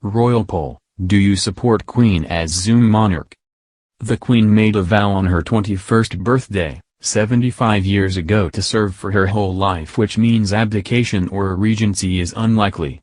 Royal poll: do you support Queen as Zoom monarch? The Queen made a vow on her 21st birthday, 75 years ago, to serve for her whole life, which means abdication or a regency is unlikely.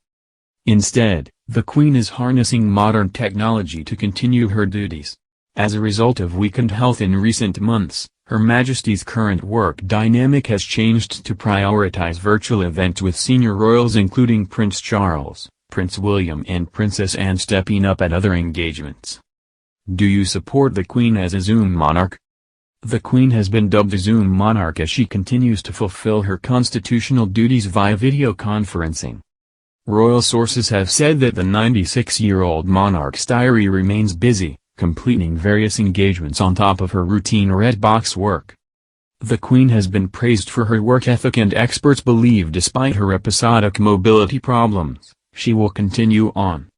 Instead, the Queen is harnessing modern technology to continue her duties. As a result of weakened health in recent months, Her Majesty's current work dynamic has changed to prioritize virtual events with senior royals including Prince Charles, Prince William and Princess Anne stepping up at other engagements. Do you support the Queen as a Zoom monarch? The Queen has been dubbed a Zoom monarch as she continues to fulfill her constitutional duties via video conferencing. Royal sources have said that the 96-year-old monarch's diary remains busy, completing various engagements on top of her routine red box work. The Queen has been praised for her work ethic, and experts believe despite her episodic mobility problems, she will continue on.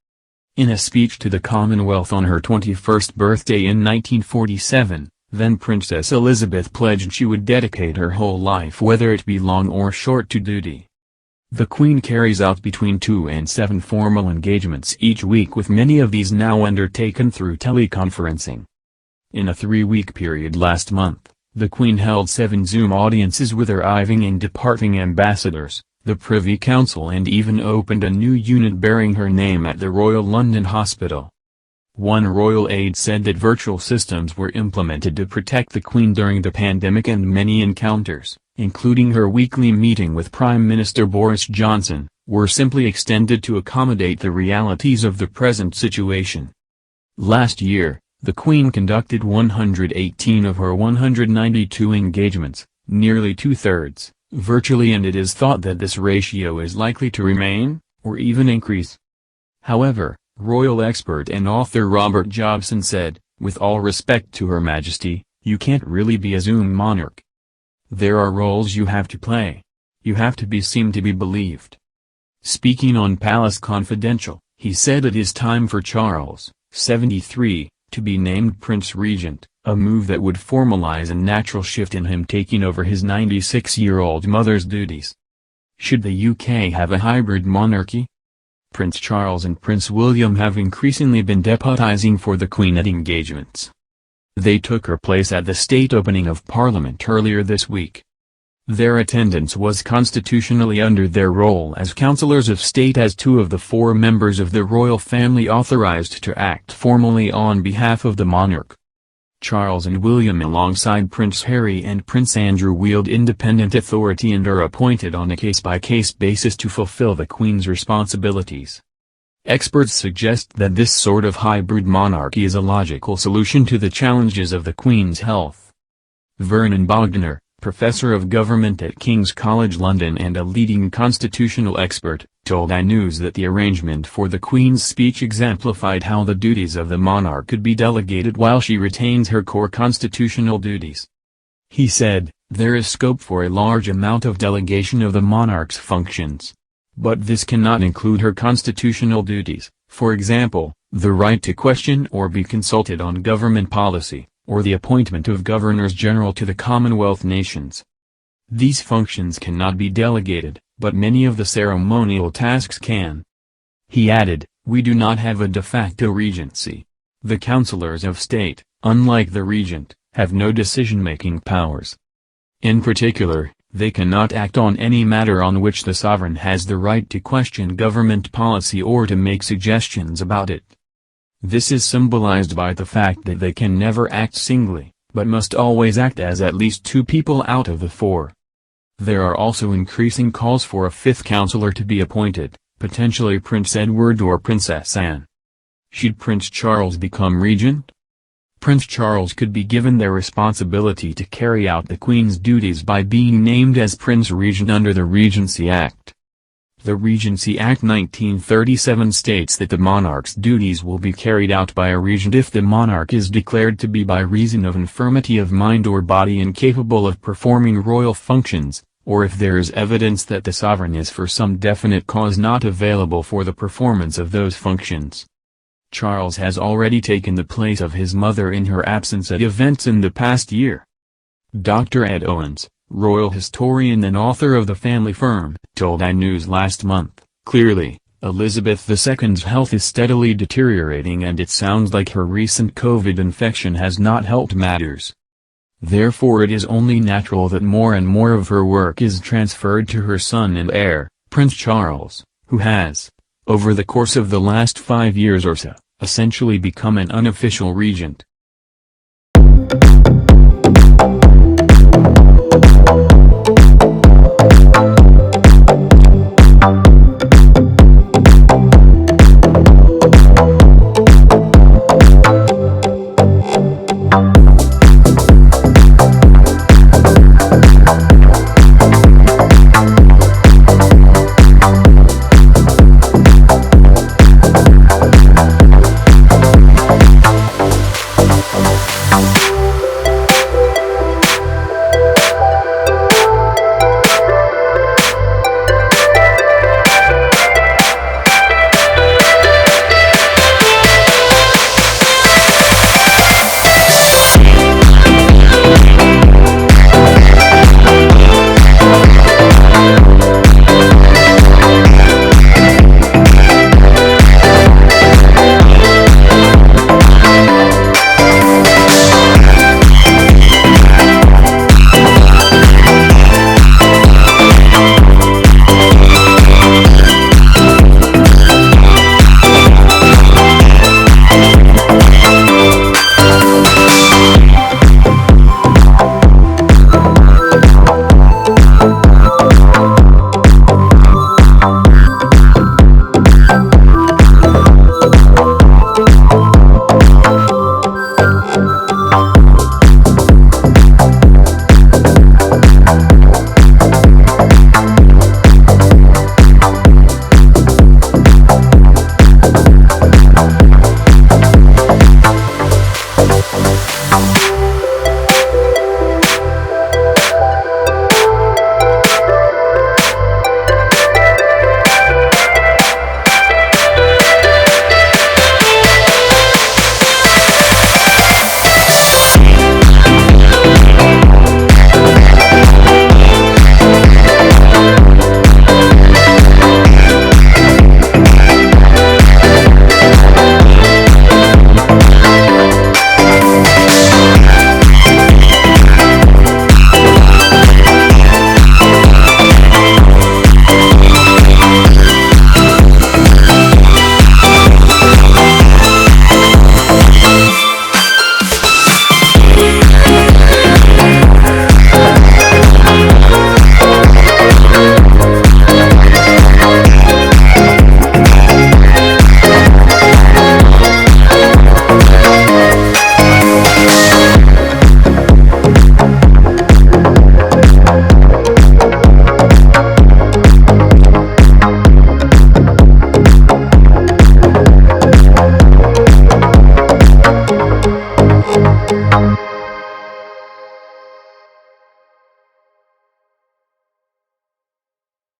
In a speech to the Commonwealth on her 21st birthday in 1947, then Princess Elizabeth pledged she would dedicate her whole life, whether it be long or short, to duty. The Queen carries out between 2 and 7 formal engagements each week, with many of these now undertaken through teleconferencing. In a 3-week period last month, the Queen held 7 Zoom audiences with arriving and departing ambassadors, the Privy Council, and even opened a new unit bearing her name at the Royal London Hospital. One royal aide said that virtual systems were implemented to protect the Queen during the pandemic, and many encounters, including her weekly meeting with Prime Minister Boris Johnson, were simply extended to accommodate the realities of the present situation. Last year, the Queen conducted 118 of her 192 engagements, nearly 2/3, virtually, and it is thought that this ratio is likely to remain, or even increase. However, royal expert and author Robert Jobson said, "With all respect to Her Majesty, you can't really be a Zoom monarch. There are roles you have to play. You have to be seen to be believed." Speaking on Palace Confidential, he said it is time for Charles, 73, to be named Prince Regent, a move that would formalize a natural shift in him taking over his 96-year-old mother's duties. Should the UK have a hybrid monarchy? Prince Charles and Prince William have increasingly been deputizing for the Queen at engagements. They took her place at the state opening of Parliament earlier this week. Their attendance was constitutionally under their role as councillors of state, as 2 of the 4 members of the royal family authorized to act formally on behalf of the monarch. Charles and William alongside Prince Harry and Prince Andrew wield independent authority and are appointed on a case-by-case basis to fulfill the Queen's responsibilities. Experts suggest that this sort of hybrid monarchy is a logical solution to the challenges of the Queen's health. Vernon Bogdaner, Professor of Government at King's College London and a leading constitutional expert, told iNews that the arrangement for the Queen's speech exemplified how the duties of the monarch could be delegated while she retains her core constitutional duties. He said, "There is scope for a large amount of delegation of the monarch's functions. But this cannot include her constitutional duties, for example, the right to question or be consulted on government policy, or the appointment of governors-general to the Commonwealth nations. These functions cannot be delegated, but many of the ceremonial tasks can." He added, "We do not have a de facto regency. The councillors of state, unlike the regent, have no decision-making powers. In particular, they cannot act on any matter on which the sovereign has the right to question government policy or to make suggestions about it. This is symbolized by the fact that they can never act singly, but must always act as at least 2 people out of the 4. There are also increasing calls for a 5th councillor to be appointed, potentially Prince Edward or Princess Anne. Should Prince Charles become regent? Prince Charles could be given the responsibility to carry out the Queen's duties by being named as Prince Regent under the Regency Act. The Regency Act 1937 states that the monarch's duties will be carried out by a regent if the monarch is declared to be by reason of infirmity of mind or body incapable of performing royal functions, or if there is evidence that the sovereign is for some definite cause not available for the performance of those functions. Charles has already taken the place of his mother in her absence at events in the past year. Dr. Ed Owens, royal historian and author of The Family Firm, told iNews last month, "Clearly, Elizabeth II's health is steadily deteriorating and it sounds like her recent COVID infection has not helped matters. Therefore it is only natural that more and more of her work is transferred to her son and heir, Prince Charles, who has, over the course of the last 5 years or so, essentially become an unofficial regent.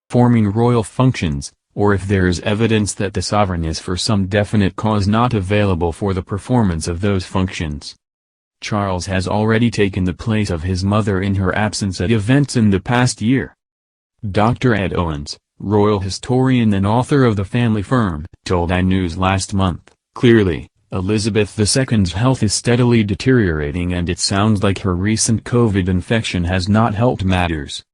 Forming royal functions, or if there is evidence that the sovereign is for some definite cause not available for the performance of those functions. Charles has already taken the place of his mother in her absence at events in the past year. Dr. Ed Owens, royal historian and author of The Family Firm, told iNews last month, clearly, Elizabeth II's health is steadily deteriorating and it sounds like her recent COVID infection has not helped matters.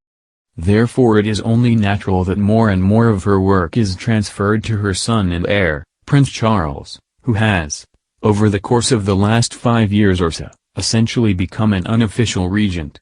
Therefore it is only natural that more and more of her work is transferred to her son and heir, Prince Charles, who has, over the course of the last 5 years or so, essentially become an unofficial regent.